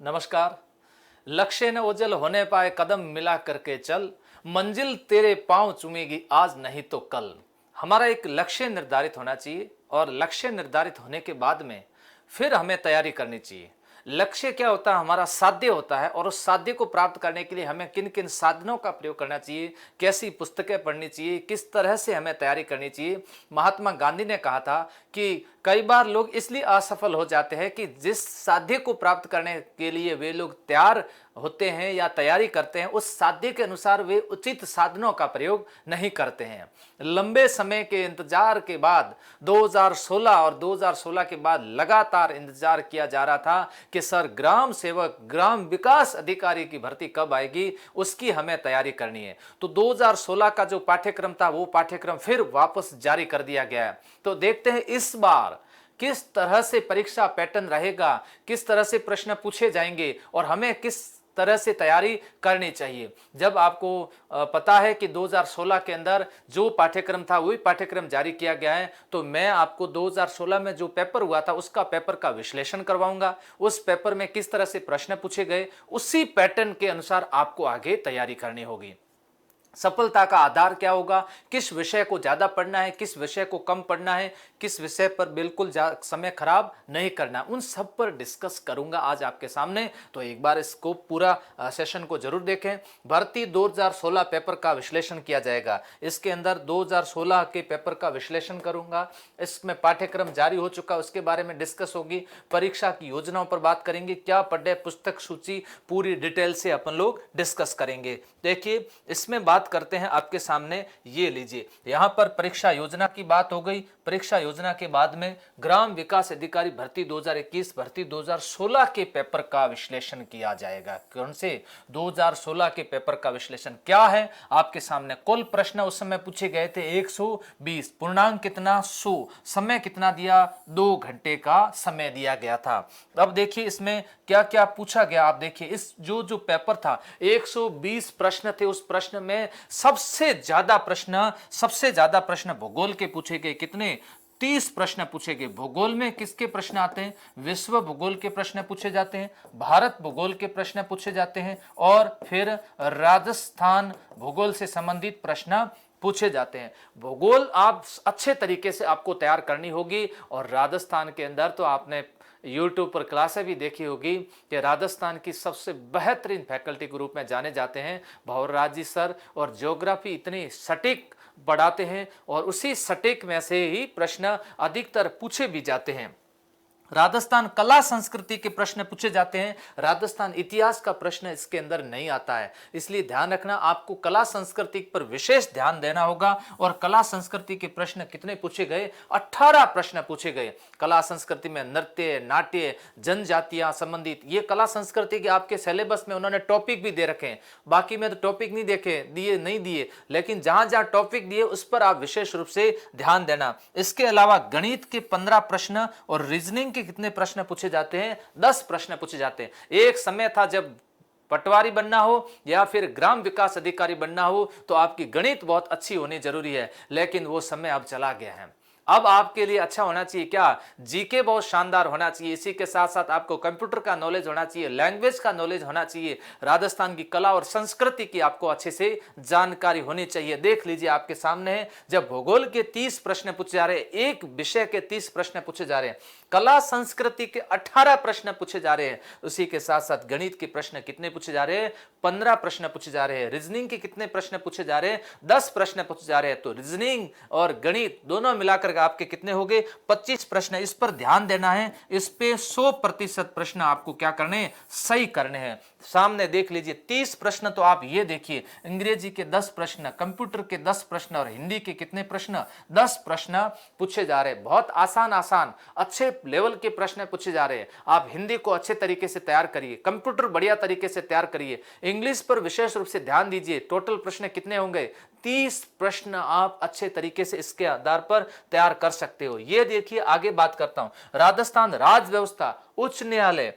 नमस्कार। लक्ष्य न ओझल होने पाए, कदम मिला करके चल, मंजिल तेरे पांव चूमेगी आज नहीं तो कल। हमारा एक लक्ष्य निर्धारित होना चाहिए और लक्ष्य निर्धारित होने के बाद में फिर हमें तैयारी करनी चाहिए। लक्ष्य क्या होता है? हमारा साध्य होता है, और उस साध्य को प्राप्त करने के लिए हमें किन किन साधनों का प्रयोग करना चाहिए, कैसी पुस्तकें पढ़नी चाहिए, किस तरह से हमें तैयारी करनी चाहिए। महात्मा गांधी ने कहा था कि कई बार लोग इसलिए असफल हो जाते हैं कि जिस साध्य को प्राप्त करने के लिए वे लोग तैयार होते हैं या तैयारी करते हैं, उस साध्य के अनुसार वे उचित साधनों का प्रयोग नहीं करते हैं। लंबे समय के इंतजार के बाद 2016 और 2016 के बाद लगातार इंतजार किया जा रहा था कि सर ग्राम सेवक, ग्राम विकास अधिकारी की भर्ती कब आएगी, उसकी हमें तैयारी करनी है। तो 2016 का जो पाठ्यक्रम था वो पाठ्यक्रम फिर वापस जारी कर दिया गया है। तो देखते हैं इस बार किस तरह से परीक्षा पैटर्न रहेगा, किस तरह से प्रश्न पूछे जाएंगे और हमें किस तरह से तैयारी करनी चाहिए। जब आपको पता है कि 2016 के अंदर जो पाठ्यक्रम था वही पाठ्यक्रम जारी किया गया है, तो मैं आपको 2016 में जो पेपर हुआ था उसका पेपर का विश्लेषण करवाऊंगा। उस पेपर में किस तरह से प्रश्न पूछे गए, उसी पैटर्न के अनुसार आपको आगे तैयारी करनी होगी। सफलता का आधार क्या होगा, किस विषय को ज्यादा पढ़ना है, किस विषय को कम पढ़ना है, किस विषय पर बिल्कुल समय खराब नहीं करना, उन सब पर डिस्कस करूंगा आज आपके सामने। तो एक बार इसको पूरा सेशन को जरूर देखें। भर्ती 2016 पेपर का विश्लेषण किया जाएगा। इसके अंदर 2016 के पेपर का विश्लेषण करूंगा। इसमें पाठ्यक्रम जारी हो चुका उसके बारे में डिस्कस होगी। परीक्षा की योजनाओं पर बात करेंगे, क्या पढ़े, पुस्तक सूची पूरी डिटेल से अपन लोग डिस्कस करेंगे। देखिए इसमें बात करते हैं आपके सामने, ये लीजिए यहां पर परीक्षा योजना की बात हो गई। परीक्षा योजना के बाद में ग्राम विकास अधिकारी भर्ती 2021 भर्ती 2016 के पेपर का विश्लेषण किया जाएगा। कौन से 2016 के पेपर का विश्लेषण क्या है आपके सामने। कुल प्रश्न उस समय पूछे गए थे 120, पूर्णांक कितना 100, समय कितना दिया 2 घंटे का समय दिया गया था। अब देखिए इसमें क्या क्या पूछा गया। आप देखिए इस जो पेपर था 120 प्रश्न थे, उस प्रश्न में सबसे ज्यादा प्रश्न भूगोल के पूछे गए। कितने? 30 प्रश्न पूछे गए। भूगोल में किसके प्रश्न आते हैं? विश्व भूगोल के प्रश्न पूछे जाते हैं, भारत भूगोल के प्रश्न पूछे जाते हैं, और फिर राजस्थान भूगोल से संबंधित प्रश्न पूछे जाते हैं। भूगोल आप अच्छे तरीके से आपको तैयार करनी होगी। और राजस्थान के अंदर तो आपने YouTube पर क्लासें भी देखी होगी कि राजस्थान की सबसे बेहतरीन फैकल्टी के रूप में जाने जाते हैं भंवरराज जी सर, और ज्योग्राफी इतनी सटीक पढ़ाते हैं और उसी सटीक में से ही प्रश्न अधिकतर पूछे भी जाते हैं। राजस्थान कला संस्कृति के प्रश्न पूछे जाते हैं, राजस्थान इतिहास का प्रश्न इसके अंदर नहीं आता है। इसलिए ध्यान रखना, आपको कला संस्कृति पर विशेष ध्यान देना होगा। और कला संस्कृति के प्रश्न कितने पूछे गए? 18 प्रश्न पूछे गए। कला संस्कृति में नृत्य, नाट्य, जनजातियां संबंधित, ये कला संस्कृति के आपके सिलेबस में उन्होंने टॉपिक भी दे रखे हैं। बाकी में तो टॉपिक नहीं दिए, लेकिन जहां जहां टॉपिक दिए उस पर आप विशेष रूप से ध्यान देना। इसके अलावा गणित के 15 प्रश्न और रीजनिंग के कितने प्रश्न पूछे जाते हैं? 10 प्रश्न पूछे जाते हैं। एक समय था जब पटवारी बनना हो या फिर ग्राम विकास अधिकारी बनना हो तो आपकी गणित बहुत अच्छी होनी जरूरी है, लेकिन वो समय अब चला गया है। अब आपके लिए अच्छा होना चाहिए क्या? जीके बहुत शानदार होना चाहिए। इसी के साथ साथ आपको कंप्यूटर का नॉलेज होना चाहिए, लैंग्वेज का नॉलेज होना चाहिए, राजस्थान की कला और संस्कृति की आपको अच्छे से जानकारी होनी चाहिए। देख लीजिए आपके सामने है, जब भूगोल के 30 प्रश्न पूछे जा रहे हैं, एक विषय के 30 प्रश्न पूछे जा रहे हैं, कला संस्कृति के 18 प्रश्न पूछे जा रहे हैं, उसी के साथ साथ गणित के प्रश्न कितने पूछे जा रहे हैं? 15 प्रश्न पूछे जा रहे हैं। रीजनिंग के कितने प्रश्न पूछे जा रहे हैं? 10 प्रश्न पूछे जा रहे हैं। तो रीजनिंग और गणित दोनों मिलाकर आपके कितने हो गए? 25 प्रश्न। इस पर ध्यान देना है, इस पे 100% प्रश्न आपको क्या करने हैं? सही करने हैं। सामने देख लीजिए 30 प्रश्न, तो आप ये देखिए अंग्रेजी के 10 प्रश्न, कंप्यूटर के 10 प्रश्न और हिंदी के कितने प्रश्न? 10 प्रश्न पूछे जा रहे हैं। बहुत आसान अच्छे लेवल के प्रश्न पूछे जा रहे हैं। आप हिंदी को अच्छे तरीके से तैयार करिए, कंप्यूटर बढ़िया तरीके से तैयार करिए, इंग्लिश पर विशेष रूप से ध्यान दीजिए। टोटल प्रश्न कितने होंगे? 30 प्रश्न आप अच्छे तरीके से इसके आधार पर तैयार कर सकते हो। ये देखिए आगे बात करता हूं, राजस्थान राज्य व्यवस्था उच्च न्यायालय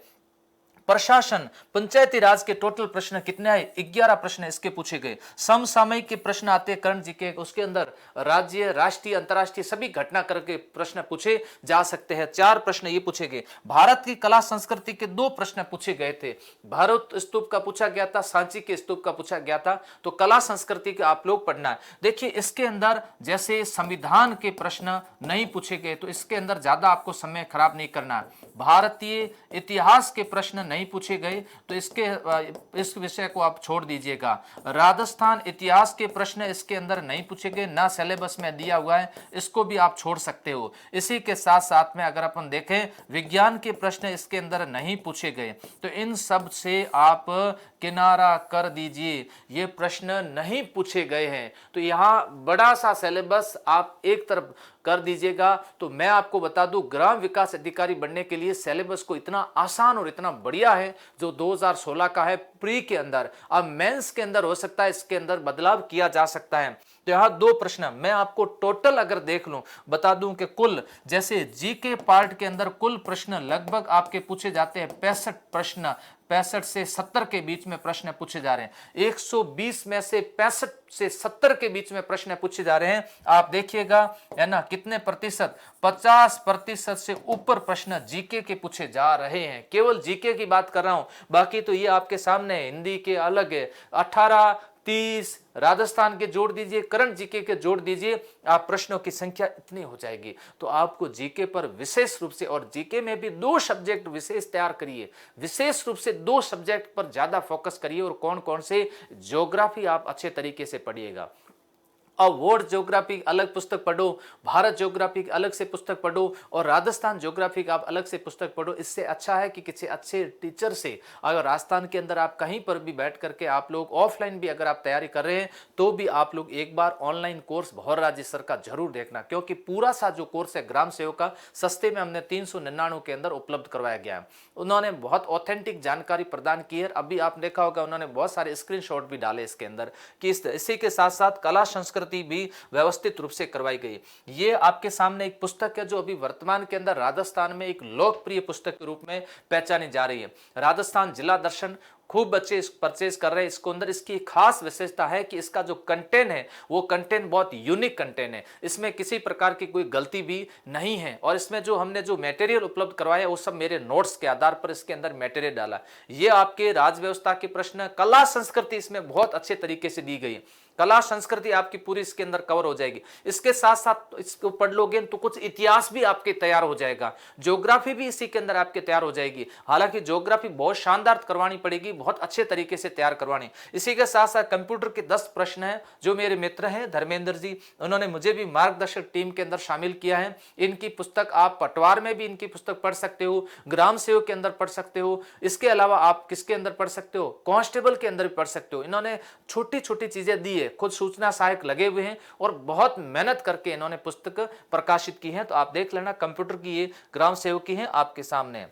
प्रशासन, पंचायती राज के टोटल प्रश्न कितने आए? 11 प्रश्न इसके पूछे गए। समसामयिक के प्रश्न आते हैं करंट जीके, उसके अंदर राज्य, राष्ट्रीय, अंतरराष्ट्रीय सभी घटना करके प्रश्न पूछे जा सकते हैं। 4 प्रश्न ये पूछे गए। भारत की कला संस्कृति के 2 प्रश्न पूछे गए थे। भारत स्तूप का पूछा गया था, सांची के स्तूप का पूछा गया था। तो कला संस्कृति का आप लोग पढ़ना है। देखिए इसके अंदर जैसे संविधान के प्रश्न नहीं पूछे गए तो इसके अंदर ज्यादा आपको समय खराब नहीं करना है। भारतीय इतिहास के प्रश्न नहीं पूछे गए तो इस विषय को आप छोड़ दीजिएगा। राजस्थान इतिहास के प्रश्न इसके अंदर नहीं पूछे गए, ना सिलेबस में दिया हुआ है, इसको भी आप छोड़ सकते हो। इसी के साथ साथ में अगर अपन देखें विज्ञान के प्रश्न इसके अंदर नहीं पूछे गए तो इन सब से आप किनारा कर दीजिए, ये प्रश्न नहीं पूछे गए हैं। तो यहां बड़ा सा सिलेबस आप एक तरफ कर दीजिएगा। तो मैं आपको बता दूं ग्राम विकास अधिकारी बनने के लिए सिलेबस को इतना आसान और इतना बढ़िया है जो 2016 का है प्री के अंदर। अब मेंस के अंदर हो सकता है इसके अंदर बदलाव किया जा सकता है। तो यहाँ 2 प्रश्न मैं आपको टोटल अगर देख लूं बता दूं कि कुल जैसे जीके पार्ट के अंदर कुल प्रश्न लगभग आपके पूछे जाते हैं 65 प्रश्न, 65 से 70 के बीच में प्रश्न पूछे जा रहे हैं। 120 में से 65 से 70 के बीच में प्रश्न पूछे जा रहे हैं। आप देखिएगा है ना कितने प्रतिशत, 50% से ऊपर प्रश्न जीके के पूछे जा रहे हैं। केवल जीके की बात कर रहा हूं, बाकी तो ये आपके सामने है। हिंदी के अलग है 18, 30, राजस्थान के जोड़ दीजिए, करंट जीके के जोड़ दीजिए, आप प्रश्नों की संख्या इतनी हो जाएगी। तो आपको जीके पर विशेष रूप से, और जीके में भी 2 सब्जेक्ट विशेष तैयार करिए, विशेष रूप से 2 सब्जेक्ट पर ज्यादा फोकस करिए। और कौन कौन से? ज्योग्राफी आप अच्छे तरीके से पढ़िएगा। अब वर्ल्ड ज्योग्राफी अलग पुस्तक पढ़ो, भारत ज्योग्राफी अलग से पुस्तक पढ़ो, और राजस्थान ज्योग्राफी आप अलग से पुस्तक पढ़ो। इससे अच्छा है कि किसी अच्छे टीचर से, अगर राजस्थान के अंदर आप कहीं पर भी बैठ करके आप लोग ऑफलाइन भी अगर आप तैयारी कर रहे हैं तो भी आप लोग एक बार ऑनलाइन कोर्स भौर राज्य सर का जरूर देखना, क्योंकि पूरा सा जो कोर्स है ग्राम सेवक का सस्ते में हमने 399 के अंदर उपलब्ध करवाया गया है। उन्होंने बहुत ऑथेंटिक जानकारी प्रदान की है। अभी आप देखा होगा उन्होंने बहुत सारे स्क्रीनशॉट भी डाले इसके अंदर कि इसी के साथ साथ कला संस्कृति भी व्यवस्थित रूप से करवाई गई। ये आपके सामने एक पुस्तक है जो अभी वर्तमान के अंदर राजस्थान में एक लोकप्रिय पुस्तक के रूप में पहचानी जा रही है। राजस्थान जिला दर्शन खूब बच्चे इस परचेज कर रहे हैं। इसको अंदर इसकी खास विशेषता है कि इसका जो कंटेंट है वो कंटेंट बहुत यूनिक कंटेंट है। इसमें किसी प्रकार की कोई गलती भी नहीं है। और इसमें जो हमने जो मटेरियल उपलब्ध करवाया वो सब मेरे नोट्स के आधार पर इसके अंदर मटेरियल डाला। ये आपके राज व्यवस्था के प्रश्न, कला संस्कृति इसमें बहुत अच्छे तरीके से दी गई। कला संस्कृति आपकी पूरी इसके अंदर कवर हो जाएगी। इसके साथ साथ इसको पढ़ लोगे तो कुछ इतिहास भी आपके तैयार हो जाएगा, ज्योग्राफी भी इसी के अंदर आपके तैयार हो जाएगी। हालांकि ज्योग्राफी बहुत शानदार करवानी पड़ेगी, बहुत अच्छे तरीके से तैयार करवानी। इसी के साथ साथ कंप्यूटर के 10 प्रश्न हैं जो मेरे मित्र हैं धर्मेंद्र जी, उन्होंने मुझे भी मार्गदर्शक टीम के अंदर शामिल किया है। इनकी पुस्तक आप पटवार में भी इनकी पुस्तक पढ़ सकते हो, ग्राम सेवक के अंदर पढ़ सकते हो। इसके अलावा आप किसके अंदर पढ़ सकते हो? कांस्टेबल के अंदर भी पढ़ सकते हो। इन्होंने छोटी छोटी चीजें दी है, खुद सूचना सहायक लगे हुए हैं और बहुत मेहनत करके इन्होंने पुस्तक प्रकाशित की है। तो आप देख लेना, कंप्यूटर की ये ग्राम सेवक की है आपके सामने।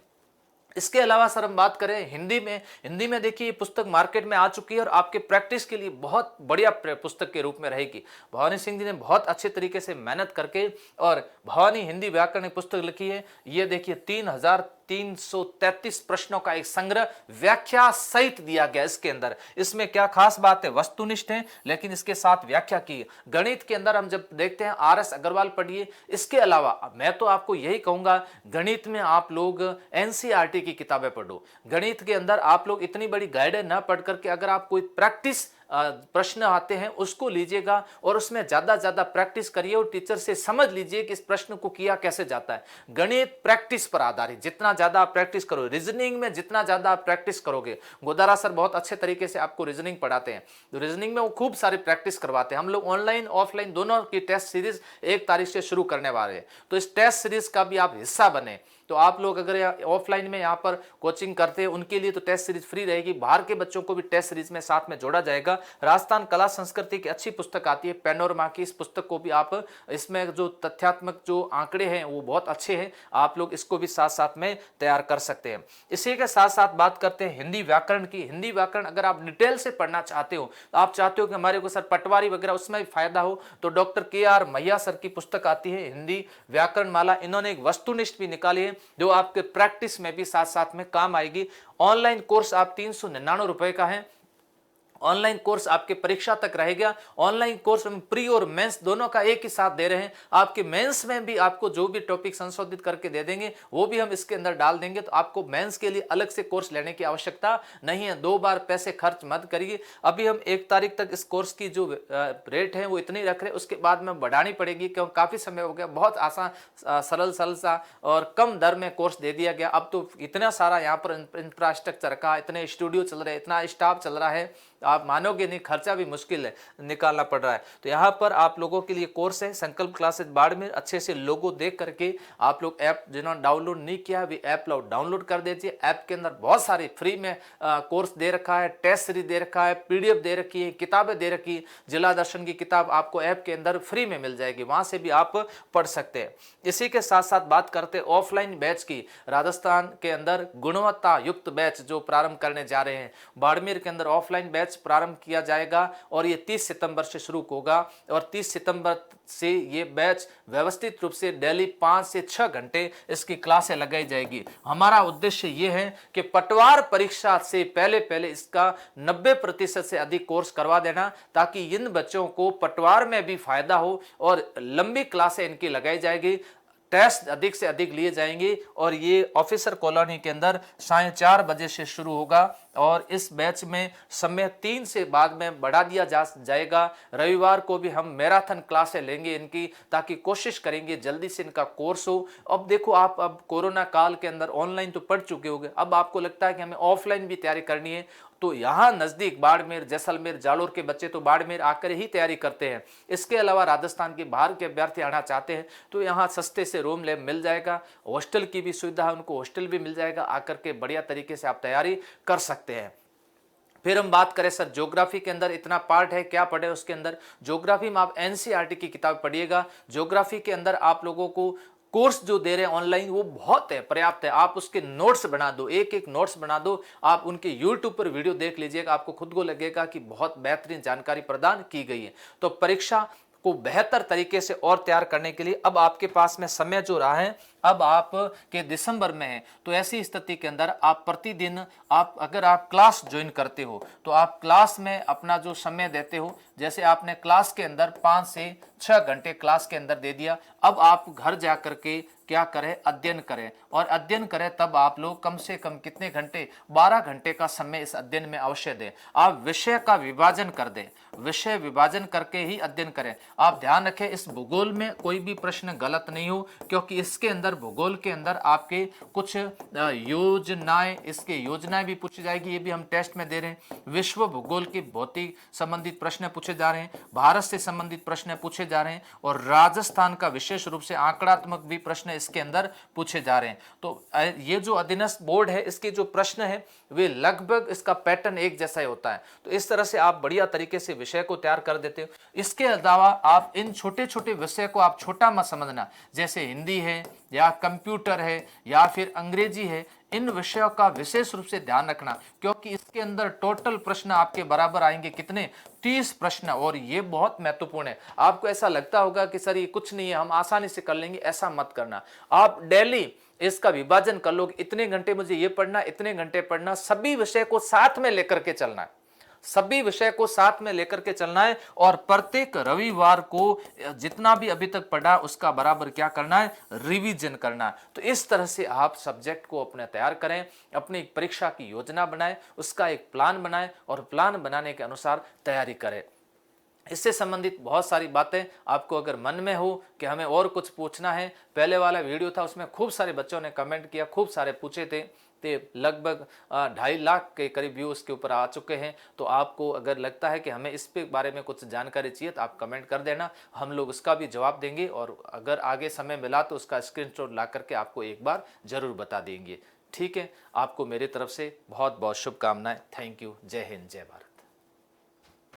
इसके अलावा सर हम बात करें हिंदी में देखिए ये पुस्तक मार्केट में आ चुकी है और आपके प्रैक्टिस के लिए बहुत बढ़िया पुस्तक के रूप में रहेगी। भवानी सिंह जी ने बहुत अच्छे तरीके से मेहनत करके और भवानी हिंदी व्याकरण पुस्तक लिखी है। ये देखिए 3333 प्रश्नों का एक संग्रह व्याख्या सहित दिया गया इसके अंदर। इसमें क्या खास बात है, वस्तुनिष्ठ है लेकिन इसके साथ व्याख्या की है। गणित के अंदर हम जब देखते हैं RS अग्रवाल पढ़िए। इसके अलावा मैं तो आपको यही कहूंगा गणित में आप लोग NCERT की किताबें पढ़ो। गणित के अंदर आप लोग इतनी बड़ी गाइडें ना पढ़ करके अगर आप कोई प्रैक्टिस प्रश्न आते हैं उसको लीजिएगा और उसमें ज्यादा प्रैक्टिस करिए और टीचर से समझ लीजिए कि इस प्रश्न को किया कैसे जाता है। गणित प्रैक्टिस पर आधारित, जितना ज्यादा आप प्रैक्टिस करो, रीजनिंग में जितना ज्यादा आप प्रैक्टिस करोगे, गोदारा सर बहुत अच्छे तरीके से आपको रीजनिंग पढ़ाते हैं। तो रीजनिंग में वो खूब सारी प्रैक्टिस करवाते हैं। हम लोग ऑनलाइन ऑफलाइन दोनों की टेस्ट सीरीज 1 तारीख से शुरू करने वाले हैं। तो इस टेस्ट सीरीज का भी आप हिस्सा बने। तो आप लोग अगर ऑफलाइन में यहाँ पर कोचिंग करते हैं उनके लिए तो टेस्ट सीरीज फ्री रहेगी। बाहर के बच्चों को भी टेस्ट सीरीज में साथ में जोड़ा जाएगा। राजस्थान कला संस्कृति की अच्छी पुस्तक आती है पैनोरमा की, इस पुस्तक को भी आप, इसमें जो तथ्यात्मक जो आंकड़े हैं वो बहुत अच्छे हैं, आप लोग इसको भी साथ साथ में तैयार कर सकते हैं। इसी के साथ साथ बात करते हैं हिंदी व्याकरण की। हिंदी व्याकरण अगर आप डिटेल से पढ़ना चाहते हो, तो आप चाहते हो कि हमारे को सर पटवारी वगैरह उसमें भी फायदा हो, तो डॉक्टर KR मैया सर की पुस्तक आती है हिंदी व्याकरण माला। इन्होंने एक वस्तुनिष्ठ भी निकाली है जो आपके प्रैक्टिस में भी साथ साथ में काम आएगी। ऑनलाइन कोर्स आप 399 रुपए का है। ऑनलाइन कोर्स आपके परीक्षा तक रहेगा। ऑनलाइन कोर्स में प्री और मेंस दोनों का एक ही साथ दे रहे हैं। आपके मेंस में भी आपको जो भी टॉपिक संशोधित करके दे देंगे वो भी हम इसके अंदर डाल देंगे, तो आपको मेंस के लिए अलग से कोर्स लेने की आवश्यकता नहीं है। 2 बार पैसे खर्च मत करिए। अभी हम 1 तारीख तक इस कोर्स की जो रेट है वो इतनी रख रहे हैं, उसके बाद में बढ़ानी पड़ेगी क्योंकि काफ़ी समय हो गया। बहुत आसान सरल सा और कम दर में कोर्स दे दिया गया। अब तो इतना सारा यहाँ पर इंफ्रास्ट्रक्चर का, इतने स्टूडियो चल रहे हैं, इतना स्टाफ चल रहा है, आप मानोगे नहीं, खर्चा भी मुश्किल है, निकालना पड़ रहा है। तो यहाँ पर आप लोगों के लिए कोर्स है संकल्प क्लासेस बाड़मेर। अच्छे से लोगो देख करके आप लोग ऐप जिन्होंने डाउनलोड नहीं किया भी ऐप डाउनलोड कर दीजिए। ऐप के अंदर बहुत सारी फ्री में कोर्स दे रखा है, टेस्ट सीरीज दे रखा है, पीडीएफ दे रखी है, किताबें दे रखी है। जिला दर्शन की किताब आपको ऐप के अंदर फ्री में मिल जाएगी, वहां से भी आप पढ़ सकते हैं। इसी के साथ साथ बात करते हैं ऑफलाइन बैच की। राजस्थान के अंदर गुणवत्ता युक्त बैच जो प्रारंभ करने जा रहे हैं। बाड़मेर के अंदर ऑफलाइन बैच प्रारंभ किया जाएगा और ये 30 सितंबर से शुरू होगा और 30 सितंबर से ये बैच व्यवस्थित रूप से डेली 5 से 6 घंटे इसकी क्लासें लगाई जाएगी। हमारा उद्देश्य ये है कि पटवार परीक्षा से पहले पहले इसका 90% से अधिक कोर्स करवा देना, ताकि इन बच्चों को पटवार में भी फायदा हो और लंबी क्लासें इनकी लगाई जाएगी, टेस्ट अधिक से अधिक लिए जाएंगे। और ये ऑफिसर कॉलोनी के अंदर 4:30 बजे से शुरू होगा और इस बैच में समय 3 से बाद में बढ़ा दिया जाएगा। रविवार को भी हम मैराथन क्लासें लेंगे इनकी, ताकि कोशिश करेंगे जल्दी से इनका कोर्स हो। अब देखो आप, अब कोरोना काल के अंदर ऑनलाइन तो पढ़ चुके होंगे, अब आपको लगता है कि हमें ऑफलाइन भी तैयारी करनी है, तो यहाँ नज़दीक बाड़मेर, जैसलमेर, जालोर के बच्चे तो बाड़मेर आकर ही तैयारी करते हैं। इसके अलावा राजस्थान के बाहर के अभ्यर्थी आना चाहते हैं तो यहाँ सस्ते से रूम ले मिल जाएगा, हॉस्टल की भी सुविधा है, उनको हॉस्टल भी मिल जाएगा, आकर के बढ़िया तरीके से आप तैयारी कर सकते हैं। फिर हम बात करें सर ज्योग्राफी के अंदर इतना पार्ट है, क्या पढ़े उसके अंदर। ज्योग्राफी में आप एनसीईआरटी की किताब पढ़िएगा। ज्योग्राफी के अंदर आप लोगों को कोर्स जो दे रहे हैं ऑनलाइन वो बहुत है, पर्याप्त है। आप उसके नोट्स बना दो, एक एक नोट्स बना दो, आप उनके यूट्यूब पर वीडियो देख लीजिएगा, आपको खुद को लगेगा कि बहुत बेहतरीन जानकारी प्रदान की गई है। तो परीक्षा को बेहतर तरीके से और तैयार करने के लिए अब आपके पास में समय जो रहा है, अब आप के दिसंबर में है, तो ऐसी स्थिति के अंदर आप प्रतिदिन अगर आप क्लास ज्वाइन करते हो तो आप क्लास में अपना जो समय देते हो, जैसे आपने क्लास के अंदर 5 से 6 घंटे क्लास के अंदर दे दिया, अब आप घर जा करके क्या करें, अध्ययन करें। और अध्ययन करें तब आप लोग कम से कम कितने घंटे, 12 घंटे का समय इस अध्ययन में अवश्य दें। आप विषय का विभाजन कर दें, विषय विभाजन करके ही अध्ययन करें। आप ध्यान रखें इस भूगोल में कोई भी प्रश्न गलत नहीं हो, क्योंकि इसके अंदर भूगोल के अंदर आपके कुछ योजनाएं, इसके योजनाएं भी पूछी जाएगी, ये भी हम टेस्ट में दे रहे हैं। विश्व भूगोल के भौतिक संबंधित प्रश्न पूछे जा रहे हैं, भारत से संबंधित प्रश्न पूछे जा रहे हैं और राजस्थान का विशेष रूप से आंकड़ात्मक भी प्रश्न इसके अंदर पूछे जा रहे हैं। तो ये जो अधीनस्थ बोर्ड है इसके जो प्रश्न है वे लगभग इसका पैटर्न एक जैसा ही होता है। तो इस तरह से आप बढ़िया तरीके से विषय को तैयार कर देते हो। इसके अलावा आप इन छोटे छोटे विषय को आप छोटा मत समझना, जैसे हिंदी है या कंप्यूटर है या फिर अंग्रेजी है, इन विषयों का विशेष रूप से ध्यान रखना, क्योंकि इसके अंदर टोटल प्रश्न आपके बराबर आएंगे कितने, 30 प्रश्न। और ये बहुत महत्वपूर्ण है। आपको ऐसा लगता होगा कि सर ये कुछ नहीं है, हम आसानी से कर लेंगे, ऐसा मत करना। आप डेली इसका विभाजन कर लो, इतने घंटे मुझे ये पढ़ना, इतने घंटे पढ़ना, सभी विषय को साथ में लेकर के चलना है, सभी विषय को साथ में लेकर के चलना है। और प्रत्येक रविवार को जितना भी अभी तक पढ़ा उसका बराबर क्या करना है, रिवीजन करना है। तो इस तरह से आप सब्जेक्ट को अपने तैयार करें, अपनी परीक्षा की योजना बनाएं, उसका एक प्लान बनाएं और प्लान बनाने के अनुसार तैयारी करें। इससे संबंधित बहुत सारी बातें आपको अगर मन में हो कि हमें और कुछ पूछना है, पहले वाला वीडियो था उसमें खूब सारे बच्चों ने कमेंट किया, खूब सारे पूछे थे, लगभग 2.5 लाख के करीब व्यू उसके ऊपर आ चुके हैं। तो आपको अगर लगता है कि हमें इस पे बारे में कुछ जानकारी चाहिए तो आप कमेंट कर देना, हम लोग उसका भी जवाब देंगे और अगर आगे समय मिला तो उसका स्क्रीनशॉट ला करके आपको एक बार जरूर बता देंगे। ठीक है, आपको मेरी तरफ से बहुत बहुत शुभकामनाएं। Thank you. जय हिंद, जय भारत।